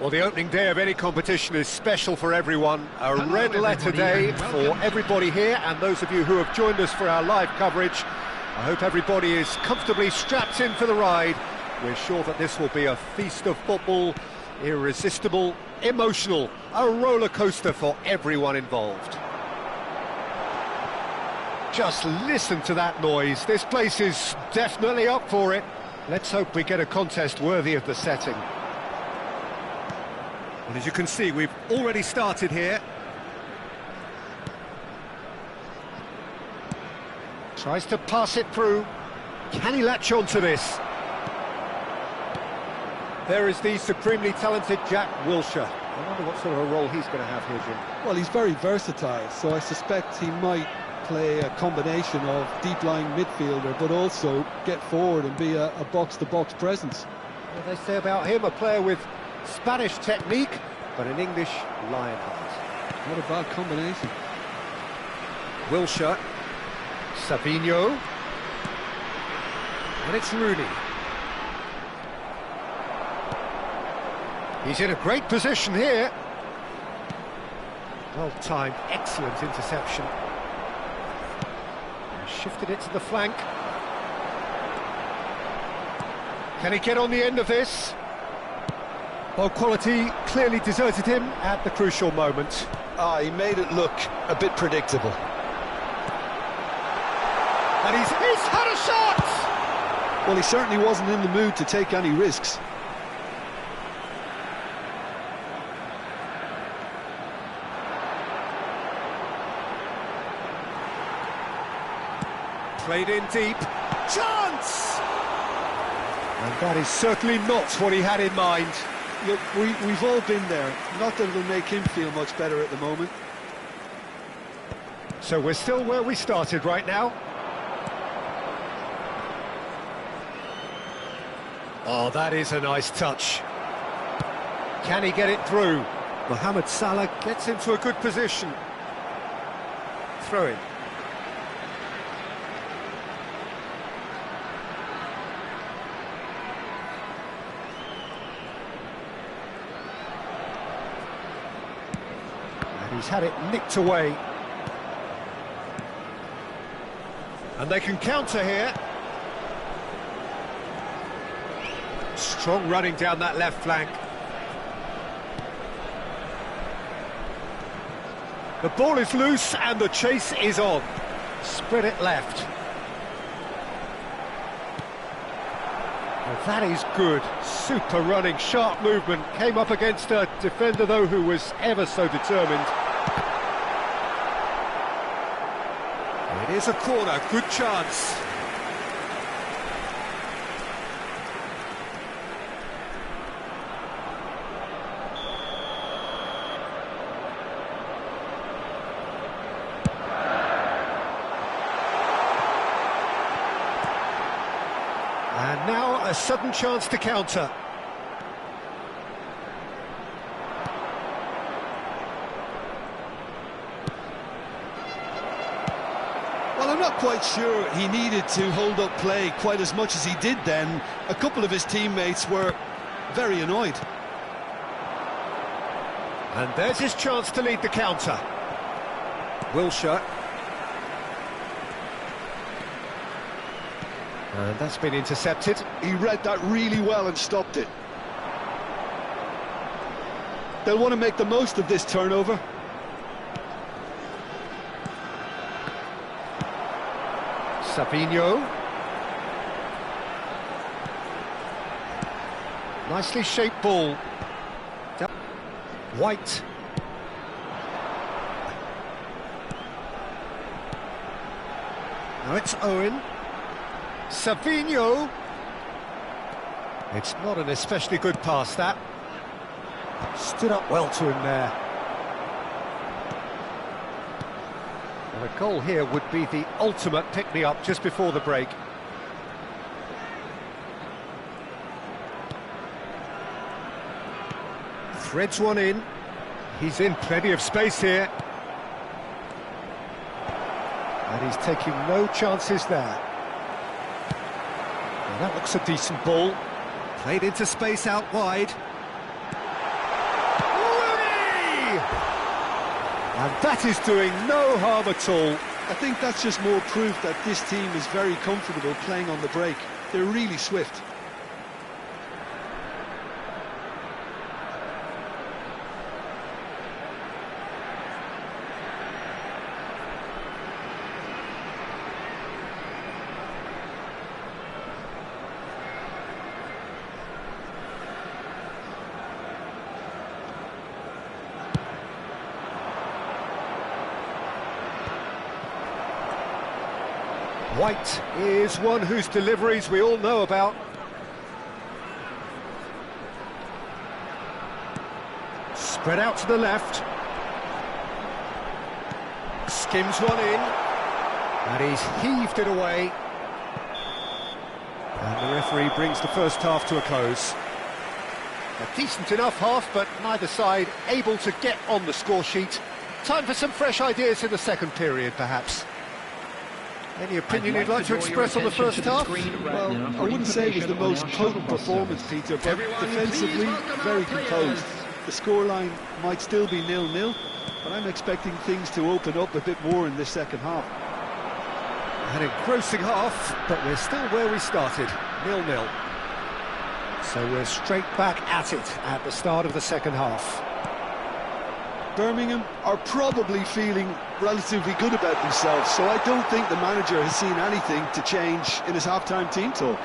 Well, the opening day of any competition is special for everyone. A red letter day for everybody here, and those of you who have joined us for our live coverage. I hope everybody is comfortably strapped in for the ride. We're sure that this will be a feast of football, irresistible, emotional, a roller coaster for everyone involved. Just listen to that noise. This place is definitely up for it. Let's hope we get a contest worthy of the setting. And as you can see, we've already started here. Tries to pass it through. Can he latch on to this? There is the supremely talented Jack Wilshere. I wonder what sort of a role he's going to have here, Jim. Well, he's very versatile, so I suspect he might play a combination of deep-lying midfielder, but also get forward and be a box-to-box presence. What they say about him, a player with Spanish technique, but an English lion heart. Not a bad combination. Wilshere, Savinho, and it's Rooney. He's in a great position here. Well-timed, excellent interception. Shifted it to the flank. Can he get on the end of this? Well, quality clearly deserted him at the crucial moment. He made it look a bit predictable. And he's had a shot! Well, he certainly wasn't in the mood to take any risks. Played in deep. Chance! And that is certainly not what he had in mind. Look, we've all been there. Not that it'll make him feel much better at the moment. So we're still where we started right now. Oh, that is a nice touch. Can he get it through? Mohamed Salah gets into a good position. Throw in. He's had it nicked away. And they can counter here. Strong running down that left flank. The ball is loose and the chase is on. Spread it left. Well, that is good. Super running, sharp movement. Came up against a defender, though, who was ever so determined. It is a corner, good chance. And now a sudden chance to counter. Well, I'm not quite sure he needed to hold up play quite as much as he did then. A couple of his teammates were very annoyed. And there's his chance to lead the counter. Wilshere. And that's been intercepted. He read that really well and stopped it. They'll want to make the most of this turnover. Savinho. Nicely shaped ball. White. Now it's Owen. Savinho. It's not an especially good pass, that. Stood up well to him there. And a goal here would be the ultimate pick-me-up just before the break. Threads one in. He's in plenty of space here. And he's taking no chances there. And that looks a decent ball. Played into space out wide. And that is doing no harm at all. I think that's just more proof that this team is very comfortable playing on the break. They're really swift. White is one whose deliveries we all know about. Spread out to the left. Skims one in. And he's heaved it away. And the referee brings the first half to a close. A decent enough half, but neither side able to get on the score sheet. Time for some fresh ideas in the second period, perhaps. Any opinion you'd like to express on the first half? Well, I wouldn't say it was the most potent performance, Peter, but defensively, very composed. The scoreline might still be 0-0, but I'm expecting things to open up a bit more in this second half. An engrossing half, but we're still where we started, 0-0. So we're straight back at it at the start of the second half. Birmingham are probably feeling relatively good about themselves, so I don't think the manager has seen anything to change in his half-time team talk.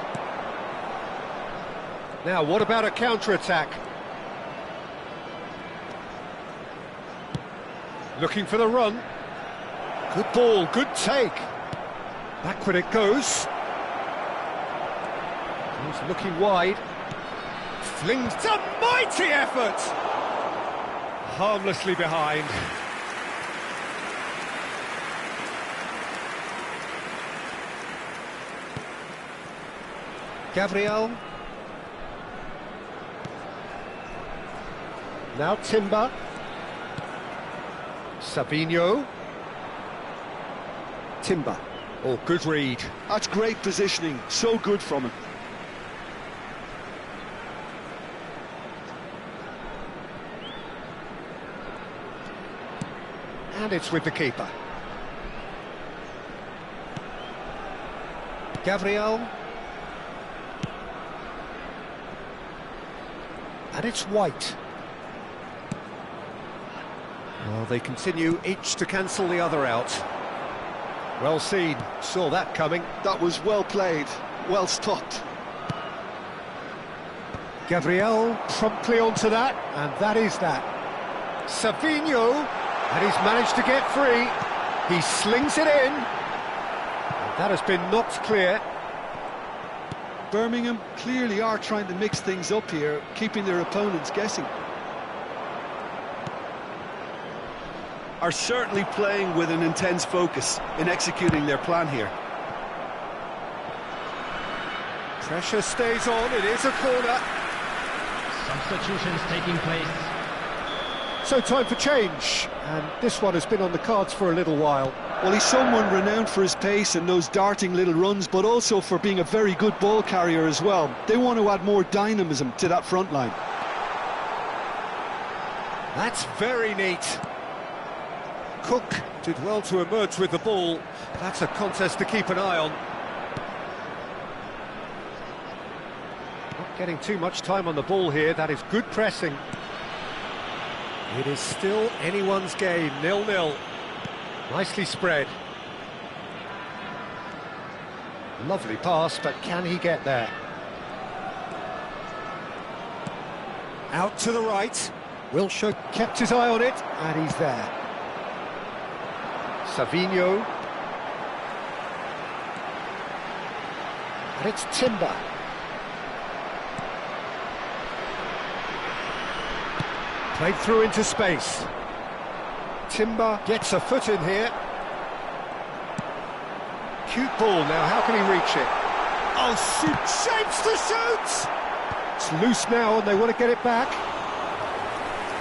Now, what about a counter-attack? Looking for the run. Good ball, good take. Backward it goes. He's looking wide. Flings a mighty effort! Harmlessly behind. Gabriel. Now Timber. Sabinho. Timber. Oh, good read. That's great positioning, so good from him. And it's with the keeper. Gabriel. And it's White. Well, they continue each to cancel the other out. Well seen, saw that coming. That was well played, well stopped. Gabriel promptly onto that, and that is that. Sabinho, and he's managed to get free. He slings it in. And that has been knocked clear. Birmingham clearly are trying to mix things up here, keeping their opponents guessing. Are certainly playing with an intense focus in executing their plan here. Pressure stays on, it is a corner. Substitutions taking place. So time for change, and this one has been on the cards for a little while. Well, he's someone renowned for his pace and those darting little runs, but also for being a very good ball carrier as well. They want to add more dynamism to that front line. That's very neat. Cook did well to emerge with the ball. That's a contest to keep an eye on. Not getting too much time on the ball here. That is good pressing. It is still anyone's game, 0-0. Nicely spread. Lovely pass, but can he get there? Out to the right. Wilshere kept his eye on it, and he's there. Savino. And it's Timber. Played through into space. Timber gets a foot in here. Cute ball now, how can he reach it? Oh, shapes to shoot! It's loose now and they want to get it back.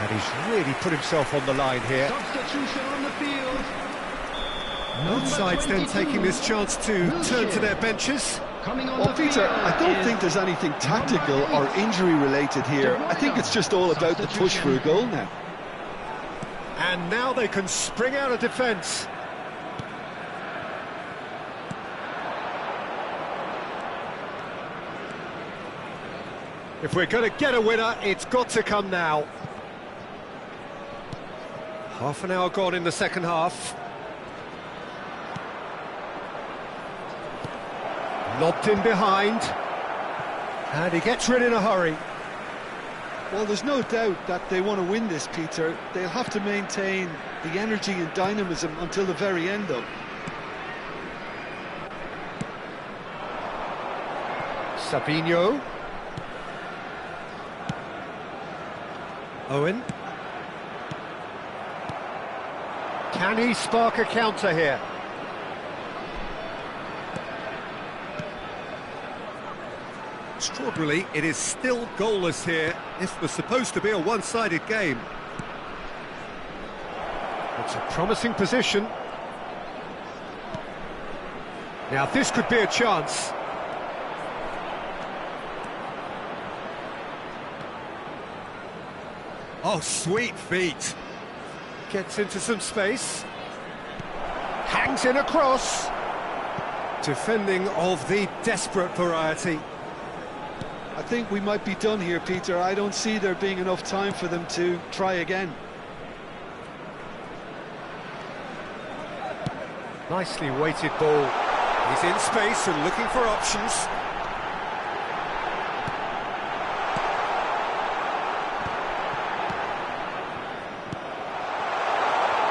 And he's really put himself on the line here. Substitution on the field. Both sides then taking this chance to turn to their benches. Well, Peter, I don't think there's anything tactical or injury related here. I think it's just all about the push for a goal now. And now they can spring out of defence. If we're going to get a winner, it's got to come now. Half an hour gone in the second half. Lobbed in behind. And he gets rid in a hurry. Well, there's no doubt that they want to win this, Peter. They'll have to maintain the energy and dynamism until the very end, though. Savinho. Owen. Can he spark a counter here? Extraordinarily, it is still goalless here. This was supposed to be a one-sided game. It's a promising position. Now this could be a chance. Oh, sweet feet. Gets into some space. Hangs in a cross. Defending of the desperate variety. I think we might be done here, Peter. I don't see there being enough time for them to try again. Nicely weighted ball. He's in space and looking for options.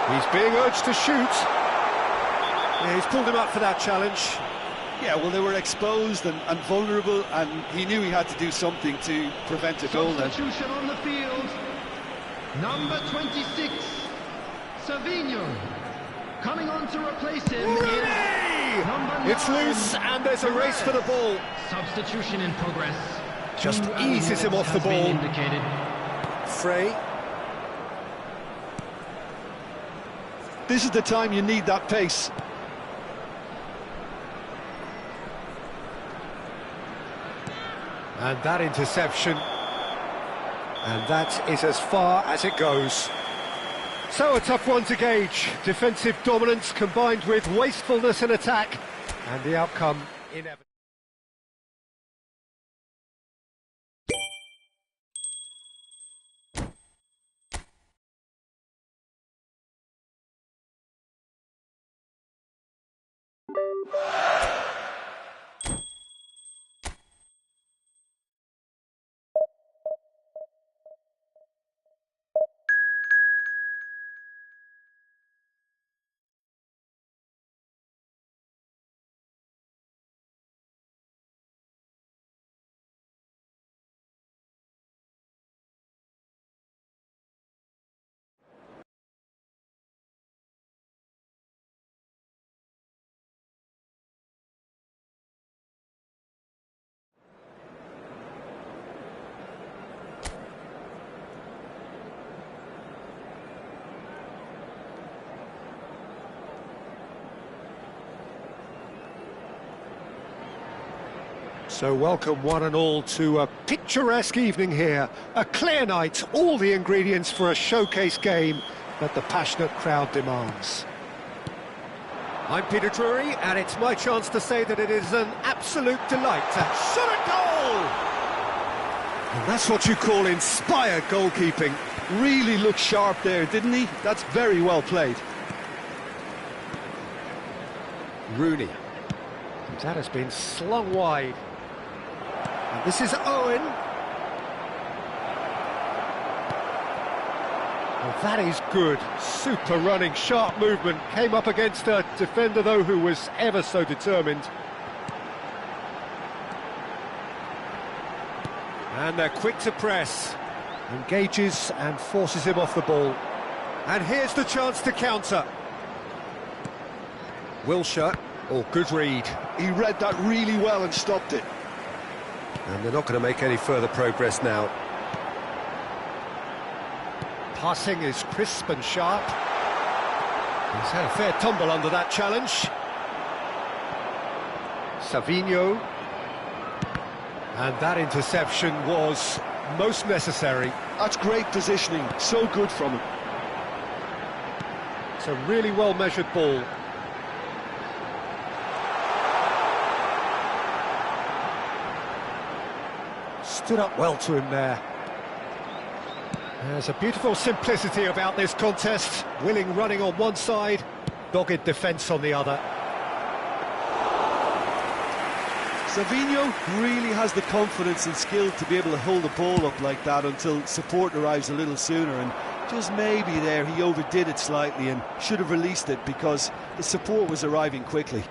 He's being urged to shoot. Yeah, he's pulled him up for that challenge. Yeah, well, they were exposed and vulnerable, and he knew he had to do something to prevent a goal then. Substitution on the field. Number 26, Savinho. Coming on to replace him is number 9. It's loose, and there's a race for the ball. Substitution in progress. Just 2 eases him off the has been ball. indicated. Frey. This is the time you need that pace. And that interception. And that is as far as it goes. So a tough one to gauge. Defensive dominance combined with wastefulness in attack. And the outcome inevitable. So welcome one and all to a picturesque evening here. A clear night, all the ingredients for a showcase game that the passionate crowd demands. I'm Peter Drury, and it's my chance to say that it is an absolute delight to shot a goal! And that's what you call inspired goalkeeping. Really looked sharp there, didn't he? That's very well played. Rooney. That has been slung wide. And this is Owen. Well, that is good. Super running, sharp movement. Came up against a defender, though, who was ever so determined. And they're quick to press. Engages and forces him off the ball. And here's the chance to counter. Wilshere. Oh, good read. He read that really well and stopped it. And they're not going to make any further progress now. Passing is crisp and sharp. He's had a fair tumble under that challenge. Savinho. And that interception was most necessary. That's great positioning, so good from him. It's a really well-measured ball. Stood up well to him there. There's a beautiful simplicity about this contest. Willing running on one side, dogged defence on the other. Savinho really has the confidence and skill to be able to hold the ball up like that until support arrives a little sooner, and just maybe there he overdid it slightly and should have released it because the support was arriving quickly.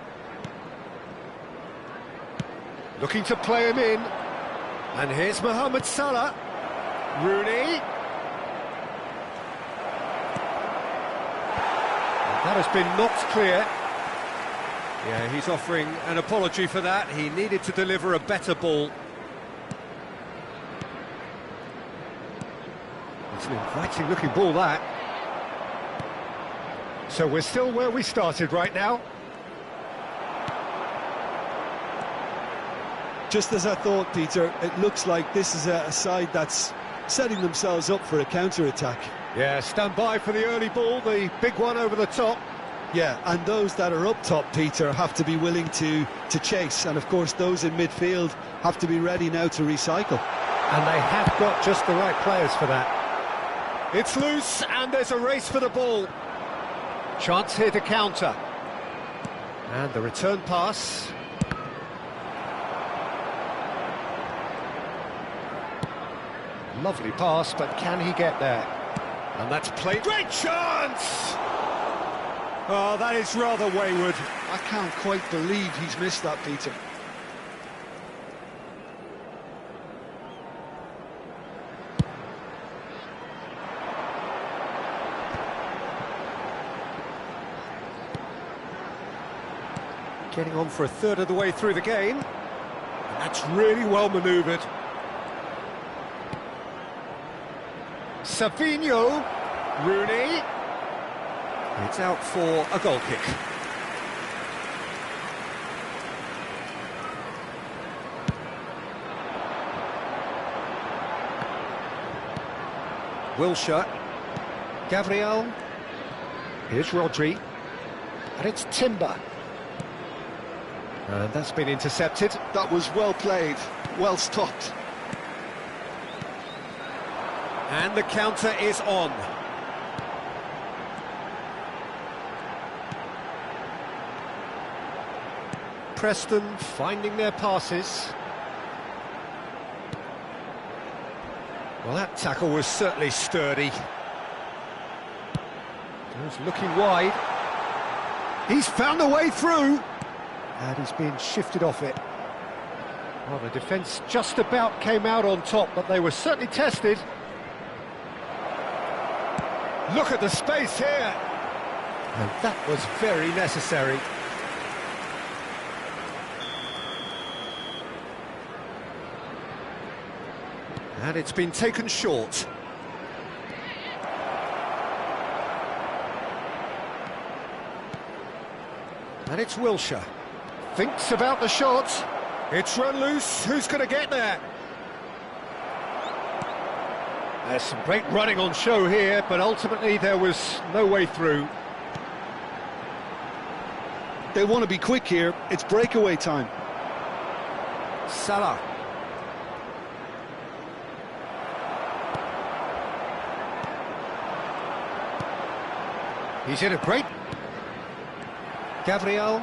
Looking to play him in, and here's Mohamed Salah. Rooney. That has been knocked clear. Yeah, he's offering an apology for that. He needed to deliver a better ball. It's an inviting looking ball, that. So we're still where we started right now. Just as I thought, Peter, it looks like this is a side that's setting themselves up for a counter-attack. Yeah, stand by for the early ball, the big one over the top. Yeah, and those that are up top, Peter, have to be willing to chase, and of course those in midfield have to be ready now to recycle. And they have got just the right players for that. It's loose, and there's a race for the ball. Chance here to counter. And the return pass. Lovely pass, but can he get there? And that's played. Great chance! Oh, that is rather wayward. I can't quite believe he's missed that, Peter. Getting on for a third of the way through the game. And that's really well manoeuvred. Savinho. Rooney. It's out for a goal kick. Wilshere. Gabriel. Here's Rodri. And it's Timber. And that's been intercepted. That was well played, well stopped. And the counter is on. Preston finding their passes. Well, that tackle was certainly sturdy. He's looking wide. He's found a way through. And he's been shifted off it. Well, the defence just about came out on top, but they were certainly tested. Look at the space here. And that was very necessary. And it's been taken short. And it's Wilshere. Thinks about the shot. It's run loose. Who's going to get there? There's some great running on show here, but ultimately there was no way through. They want to be quick here. It's breakaway time. Salah. He's in a great... Gabriel.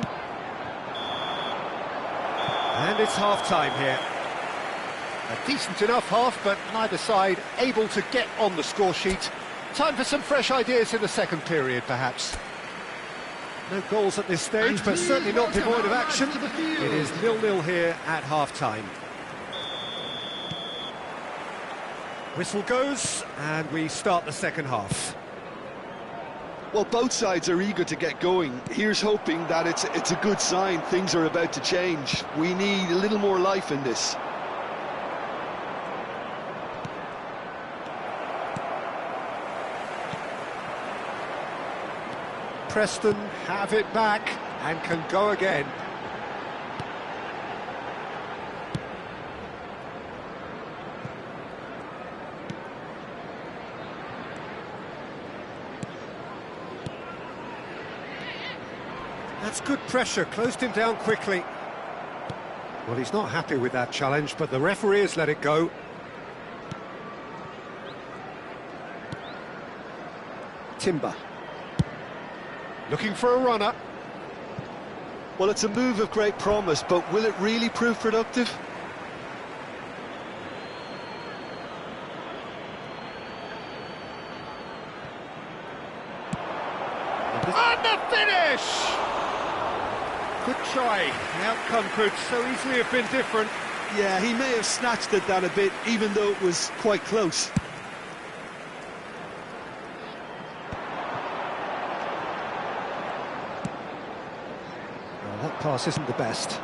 And it's half-time here. A decent enough half, but neither side able to get on the score sheet. Time for some fresh ideas in the second period, perhaps. No goals at this stage, but certainly not devoid of action. It is 0-0 here at half-time. Whistle goes, and we start the second half. Well, both sides are eager to get going. Here's hoping that it's a good sign. Things are about to change. We need a little more life in this. Preston have it back and can go again. That's good pressure, closed him down quickly. Well, he's not happy with that challenge, but the referee has let it go. Timber. Looking for a runner. Well, it's a move of great promise, but will it really prove productive? And the finish! Good try. The outcome could so easily have been different. Yeah, he may have snatched at that a bit, even though it was quite close. Well, that pass isn't the best.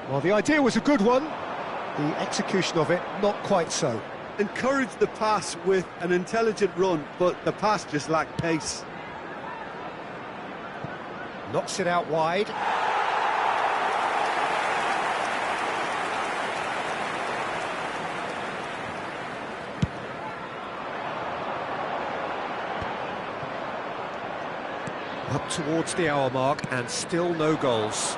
Well, the idea was a good one. The execution of it, not quite so. Encouraged the pass with an intelligent run, but the pass just lacked pace. Knocks it out wide. Up towards the hour mark and still no goals.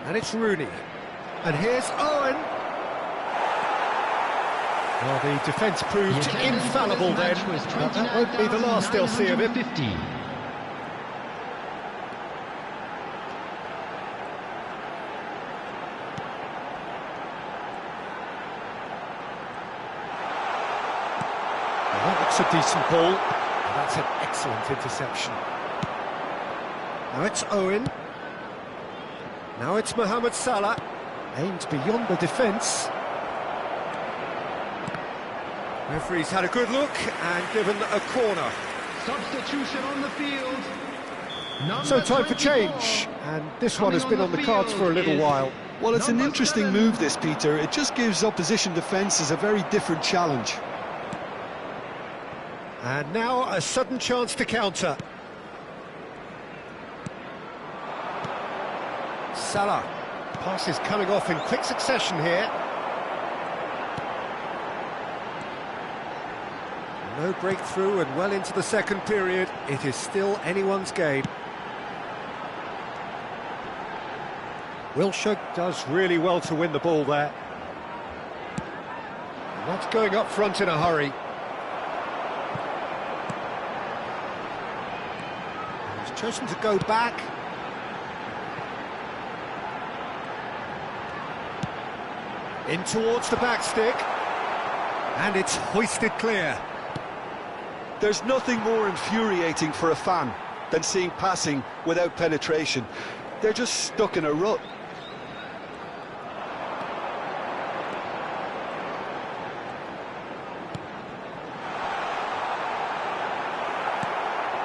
And it's Rooney. And here's Owen. Well, the defence proved infallible then, but that won't be the last they'll see of him. 50. Well, that looks a decent ball. And that's an excellent interception. Now it's Owen. Now it's Mohamed Salah. Aimed beyond the defence. Referee's had a good look and given a corner. Substitution on the field. So time for change, and this one has been on the cards for a little while. Well, it's an interesting move, this, Peter. It just gives opposition defences a very different challenge. And now a sudden chance to counter. Salah. Pass is coming off in quick succession here. No breakthrough and well into the second period. It is still anyone's game. Wilshere does really well to win the ball there. Not going up front in a hurry. He's chosen to go back. In towards the back stick. And it's hoisted clear. There's nothing more infuriating for a fan than seeing passing without penetration. They're just stuck in a rut.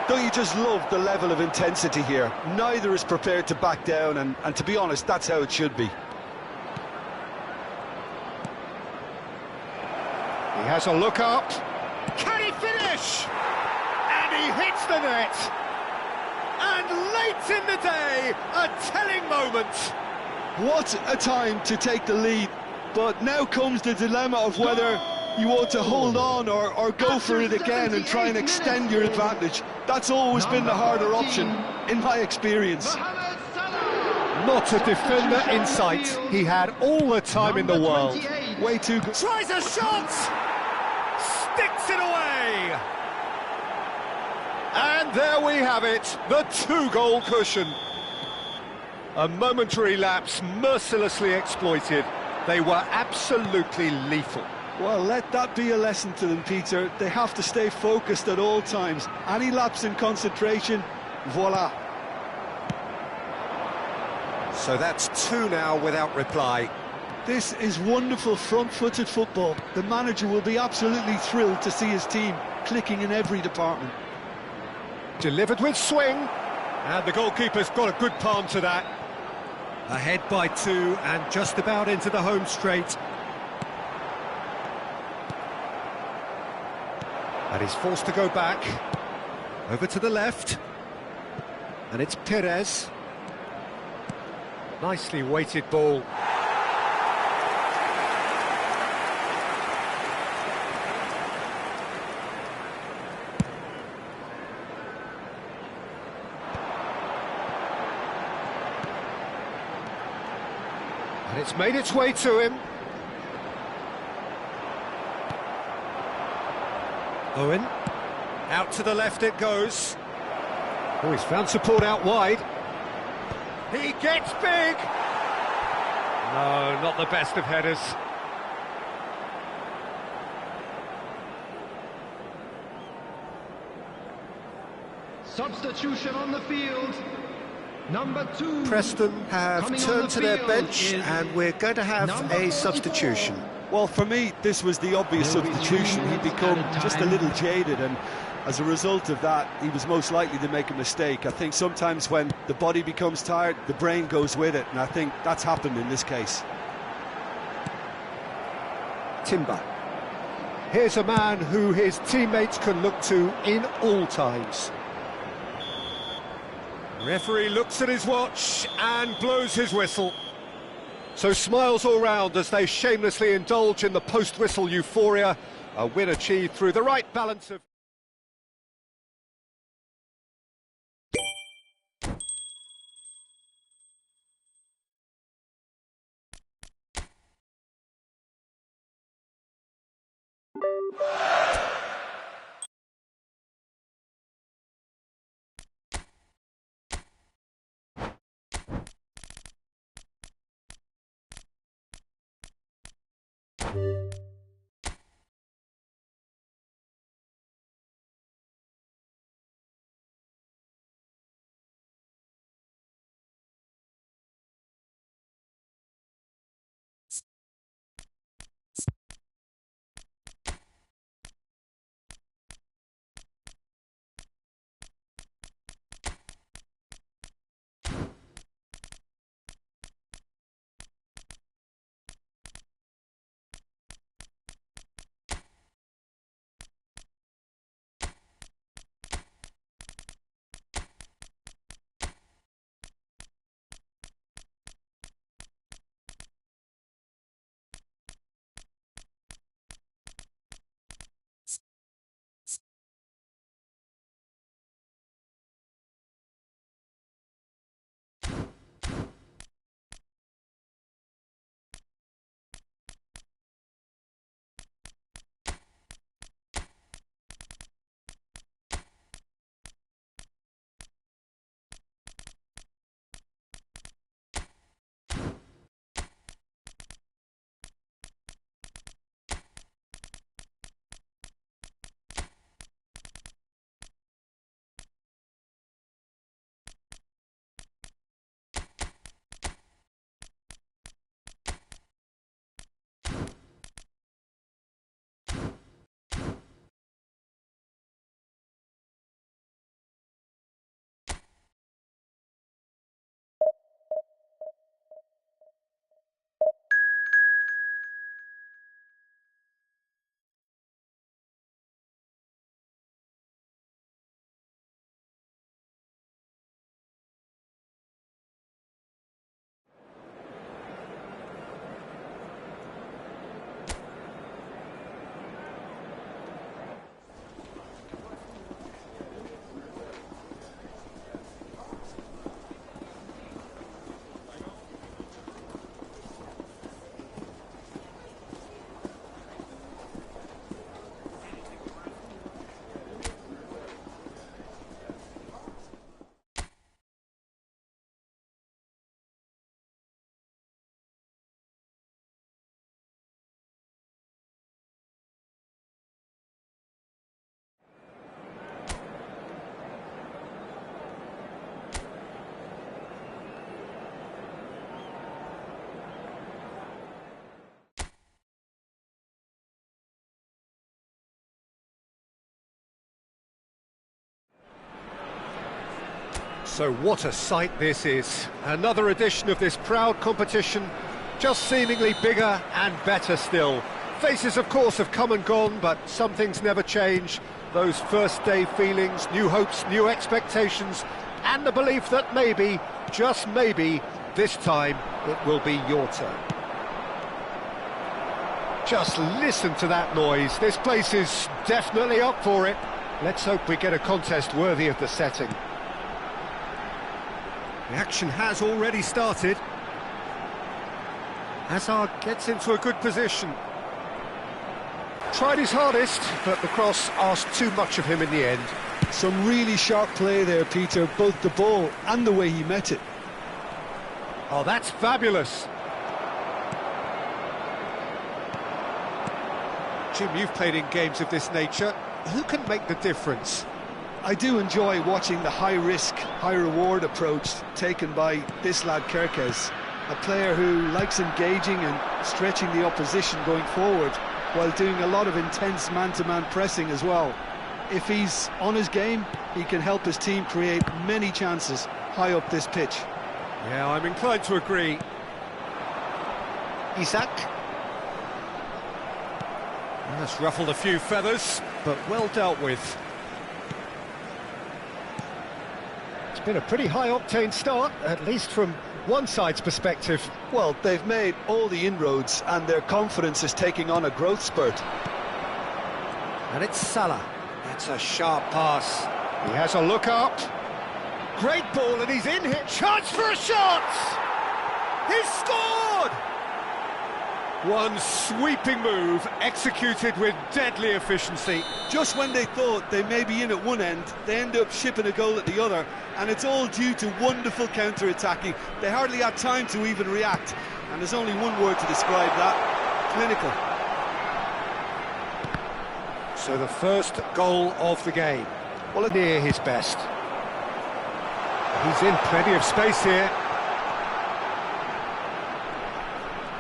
Don't you just love the level of intensity here? Neither is prepared to back down, and to be honest, that's how it should be. He has a look up. Can he finish? And he hits the net. And late in the day, a telling moment. What a time to take the lead. But now comes the dilemma of whether you want to hold on or go for it again and try and extend your advantage. That's always been the harder option, in my experience. Not a defender in sight. He had all the time in the world. Way too good. Tries a shot! Sticks it away! And there we have it, the two-goal cushion. A momentary lapse mercilessly exploited. They were absolutely lethal. Well, let that be a lesson to them, Peter. They have to stay focused at all times. Any lapse in concentration, voila. So that's two now without reply. This is wonderful front-footed football. The manager will be absolutely thrilled to see his team clicking in every department. Delivered with swing, and the goalkeeper's got a good palm to that. Ahead by two and just about into the home straight. And he's forced to go back. Over to the left. And it's Perez. Nicely weighted ball. It's made its way to him. Owen. Out to the left it goes. Oh, he's found support out wide. He gets big! No, not the best of headers. Substitution on the field. Number 2. Preston have turned to their bench and we're going to have a substitution. Well, for me, this was the obvious substitution. He'd become just a little jaded, and as a result of that, he was most likely to make a mistake. I think sometimes when the body becomes tired, the brain goes with it, and I think that's happened in this case. Timber. Here's a man who his teammates can look to in all times. Referee looks at his watch and blows his whistle. So smiles all round as they shamelessly indulge in the post-whistle euphoria. A win achieved through the right balance of... So what a sight this is. Another edition of this proud competition, just seemingly bigger and better still. Faces, of course, have come and gone, but some things never change. Those first day feelings, new hopes, new expectations, and the belief that maybe, just maybe, this time it will be your turn. Just listen to that noise. This place is definitely up for it. Let's hope we get a contest worthy of the setting. The action has already started. Hazard gets into a good position. Tried his hardest, but the cross asked too much of him in the end. Some really sharp play there, Peter, both the ball and the way he met it. Oh, that's fabulous. Jim, you've played in games of this nature. Who can make the difference? I do enjoy watching the high-risk, high-reward approach taken by this lad Kerkez, a player who likes engaging and stretching the opposition going forward, while doing a lot of intense man-to-man pressing as well. If he's on his game, he can help his team create many chances high up this pitch. Yeah, I'm inclined to agree. Isak. That's ruffled a few feathers, but well dealt with. It's been a pretty high-octane start, at least from one side's perspective. Well, they've made all the inroads and their confidence is taking on a growth spurt. And it's Salah. That's a sharp pass. He has a look up. Great ball, and he's in here. Chance for a shot! He's scored! One sweeping move, executed with deadly efficiency. Just when they thought they may be in at one end, they end up shipping a goal at the other, and it's all due to wonderful counter-attacking. They hardly had time to even react, and there's only one word to describe that: clinical. So the first goal of the game. Well, near his best. He's in plenty of space here.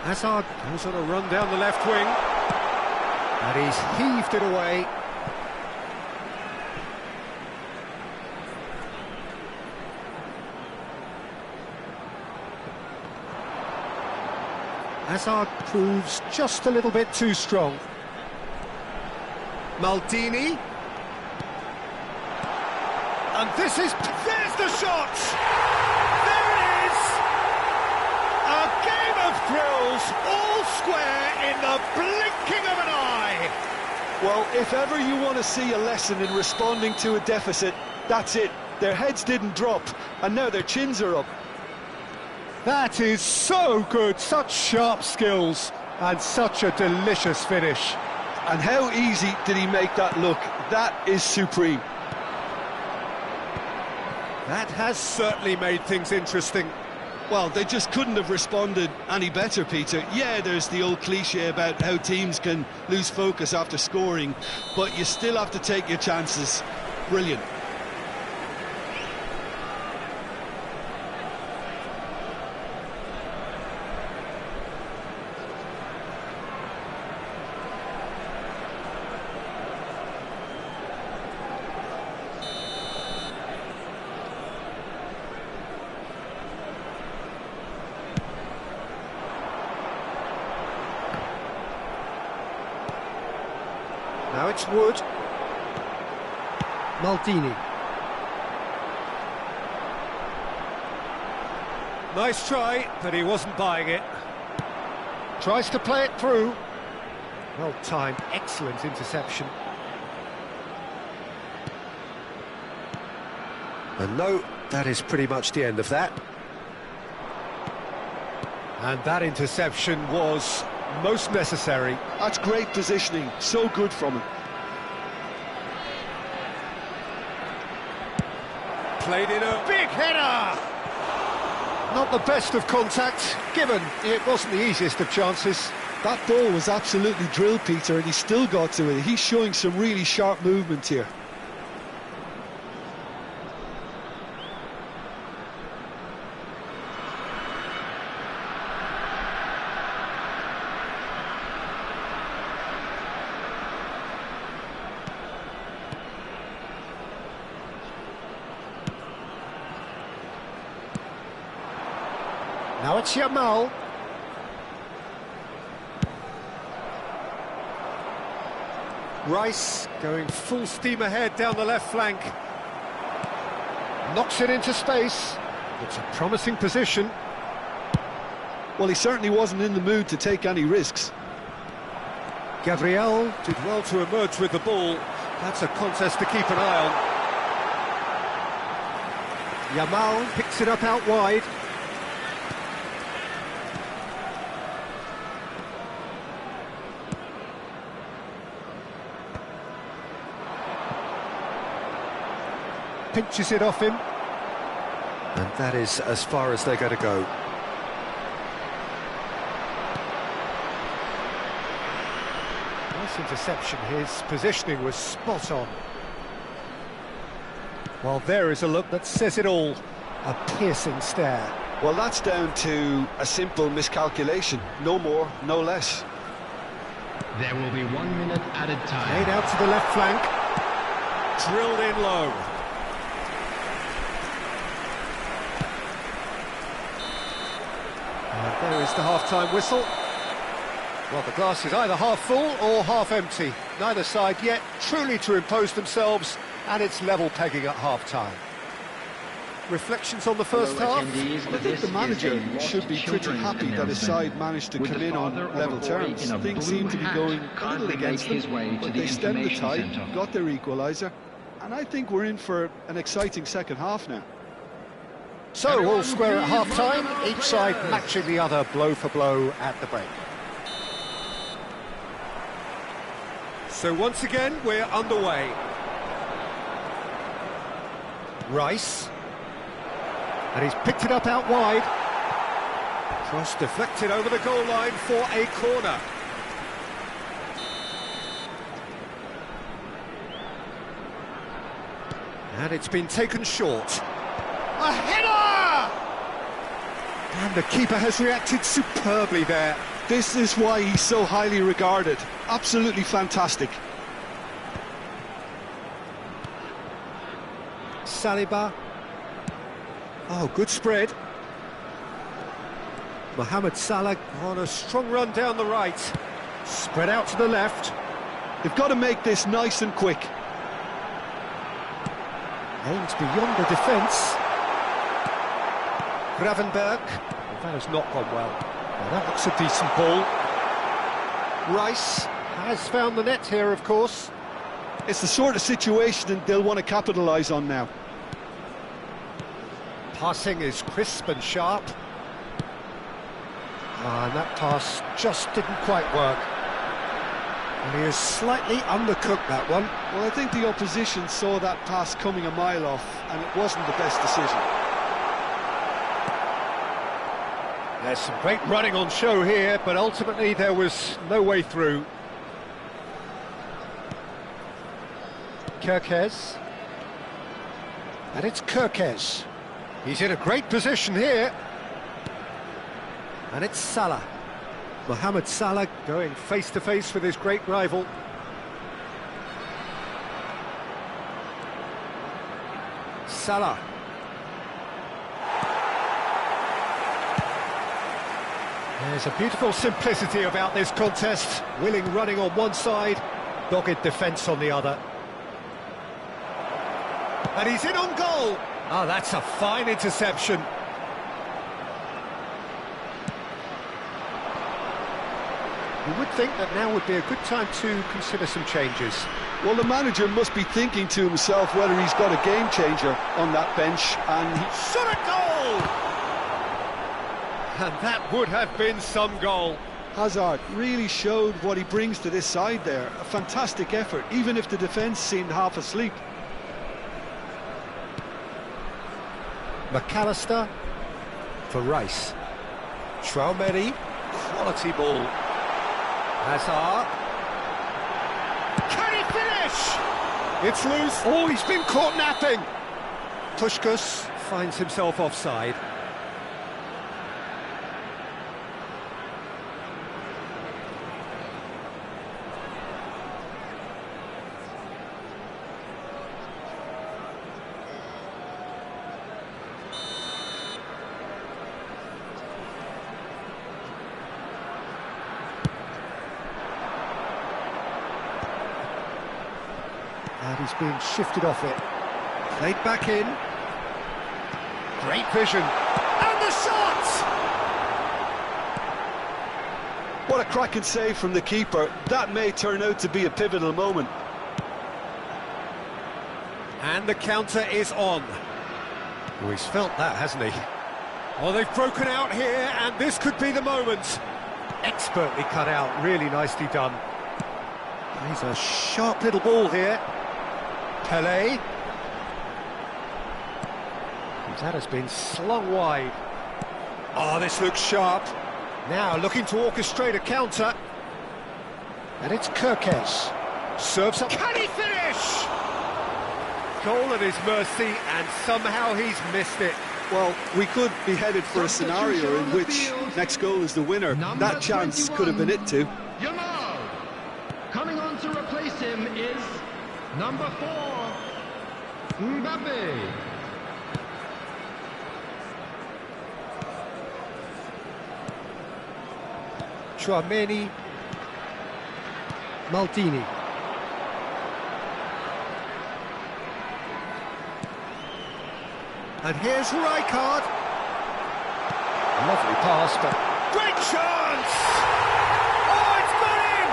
Hazard goes on a run down the left wing. And he's heaved it away. Hazard proves just a little bit too strong. Maldini. And there's the shot! There it is! A game of thrills, all square in the blinking of an eye! Well, if ever you want to see a lesson in responding to a deficit, that's it. Their heads didn't drop, and now their chins are up. That is so good, such sharp skills, and such a delicious finish. And how easy did he make that look? That is supreme. That has certainly made things interesting. Well, they just couldn't have responded any better, Peter. Yeah, there's the old cliche about how teams can lose focus after scoring, but you still have to take your chances. Brilliant. Now it's Wood. Maldini. Nice try, but he wasn't buying it. Tries to play it through. Well timed, excellent interception. And no, that is pretty much the end of that. And that interception was most necessary. That's great positioning, so good from him. Played in a big header! Not the best of contact, given it wasn't the easiest of chances. That ball was absolutely drilled, Peter, and he still got to it. He's showing some really sharp movement here. Now it's Yamal. Rice going full steam ahead down the left flank. Knocks it into space. It's a promising position. Well, he certainly wasn't in the mood to take any risks. Gabriel did well to emerge with the ball. That's a contest to keep an eye on. Yamal picks it up out wide. pinches it off him. And that is as far as they're going to go. Nice interception. His positioning was spot on. Well, there is a look that says it all. A piercing stare. Well, that's down to a simple miscalculation. No more, no less. There will be 1 minute added time. Made out to the left flank. Drilled in low. And there is the half-time whistle. Well, the glass is either half full or half empty. Neither side yet truly to impose themselves, and it's level pegging at half-time. Reflections on the first half? I think the manager should be pretty happy that his side managed to come in on level terms. Things seem to be going a little against them, but they stemmed the tide, got their equaliser, and I think we're in for an exciting second half now. So, all square at half-time, each side matching the other blow for blow at the break. So once again, we're underway. Rice. And he's picked it up out wide. Cross deflected over the goal line for a corner. And it's been taken short. A header! And the keeper has reacted superbly there. This is why he's so highly regarded. Absolutely fantastic. Saliba. Oh, good spread. Mohamed Salah on a strong run down the right. Spread out to the left. They've got to make this nice and quick. Aims beyond the defence. Gravenberg. Well, that has not gone well. Well, that looks a decent ball. Rice has found the net here, of course. It's the sort of situation that they'll want to capitalise on now. Passing is crisp and sharp. And that pass just didn't quite work. And he has slightly undercooked that one. Well, I think the opposition saw that pass coming a mile off, and it wasn't the best decision. There's some great running on show here, but ultimately there was no way through. Kirkes. And it's Kirkes. He's in a great position here. And it's Salah. Mohamed Salah going face-to-face with his great rival. Salah. There's a beautiful simplicity about this contest. Willing running on one side, dogged defence on the other. And he's in on goal. Oh, that's a fine interception. You would think that now would be a good time to consider some changes. Well, the manager must be thinking to himself whether he's got a game changer on that bench, and he shot a goal! And that would have been some goal. Hazard really showed what he brings to this side there. A fantastic effort, even if the defence seemed half asleep. McAllister for Rice. Traumeri, quality ball. Hazard. Can he finish? It's loose. Oh, he's been caught napping. Puskás finds himself offside. And he's being shifted off it. Played back in. Great vision. And the shot! What a cracking save from the keeper. That may turn out to be a pivotal moment. And the counter is on. Oh, he's felt that, hasn't he? Oh, they've broken out here, and this could be the moment. Expertly cut out, really nicely done. He's a sharp little ball here. Pelé. That has been slung wide. Oh, this looks sharp. Now looking to orchestrate a counter. And it's Kirkes. Serves up. Can he finish? Goal at his mercy, and somehow he's missed it. Well, we could be headed for a scenario in which next goal is the winner. That chance could have been it too. Yamal. Coming on to replace him is number 4, Mbappe. Chouameni. Maldini. And here's Rijkaard. Lovely pass, but great chance! Oh, it's gone in!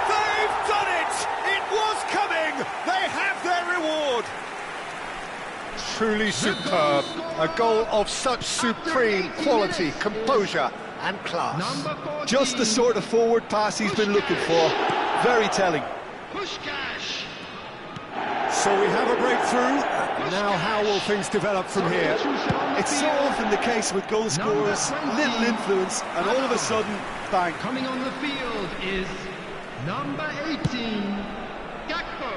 They've done it! It was coming! They have their reward! Truly superb. A goal of such supreme quality, composure and class. Just the sort of forward pass he's been looking for. Very telling. Pushkash. So we have a breakthrough. Now how will things develop from here? It's so often the case with goal scorers, little influence, and all of a sudden, bang. Coming on the field is number 18, Gakpo.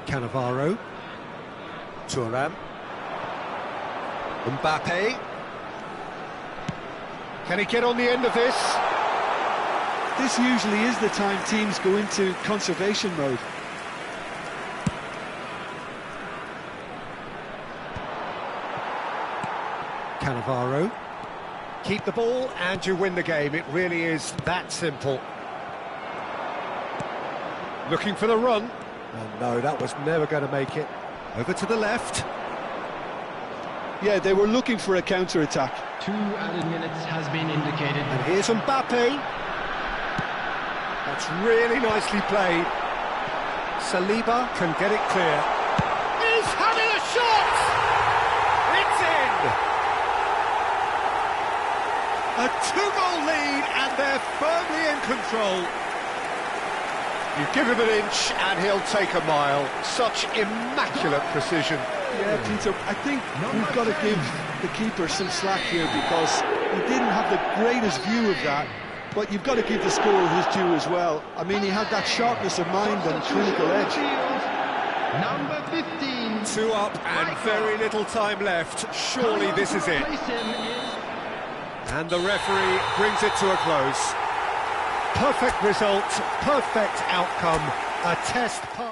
Cannavaro. Thuram. Mbappe. Can he get on the end of this? This usually is the time teams go into conservation mode. Cannavaro. Keep the ball and you win the game. It really is that simple. Looking for the run. Oh no, that was never going to make it. Over to the left. Yeah, they were looking for a counter-attack. 2 added minutes has been indicated. And here's Mbappe. That's really nicely played. Saliba can get it clear. He's having a shot! It's in! A 2-goal lead and they're firmly in control. You give him an inch and he'll take a mile. Such immaculate precision. Yeah, Peter, I think we've got to give the keeper some slack here because he didn't have the greatest view of that, but you've got to give the scorer his due as well. I mean, he had that sharpness of mind and clinical edge. Number 15. 2 up and very little time left. Surely this is it. And the referee brings it to a close. Perfect result, perfect outcome, a test pass.